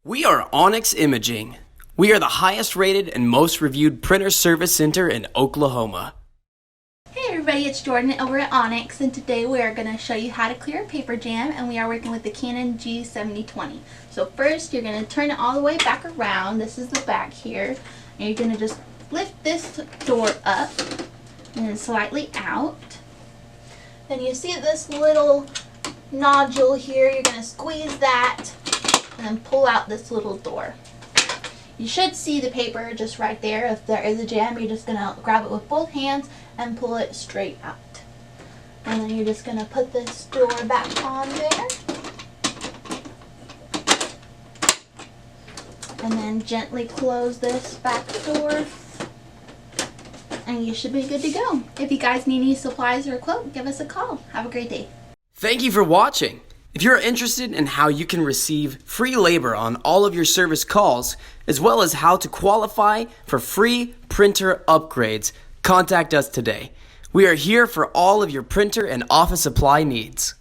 We are Onyx Imaging. We are the highest rated and most reviewed printer service center in Oklahoma. Hey everybody, it's Jordan over at Onyx, and today we are going to show you how to clear a paper jam, and we are working with the Canon G7020. So first you're going to turn it all the way back around. This is the back here, and you're going to just lift this door up and then slightly out. Then you see this little nodule here, you're going to squeeze that and then pull out this little door. You should see the paper just right there. If there is a jam, you're just going to grab it with both hands and pull it straight out. And then you're just going to put this door back on there. And then gently close this back door. And you should be good to go. If you guys need any supplies or a quote, give us a call. Have a great day. Thank you for watching. If you're interested in how you can receive free labor on all of your service calls, as well as how to qualify for free printer upgrades, contact us today. We are here for all of your printer and office supply needs.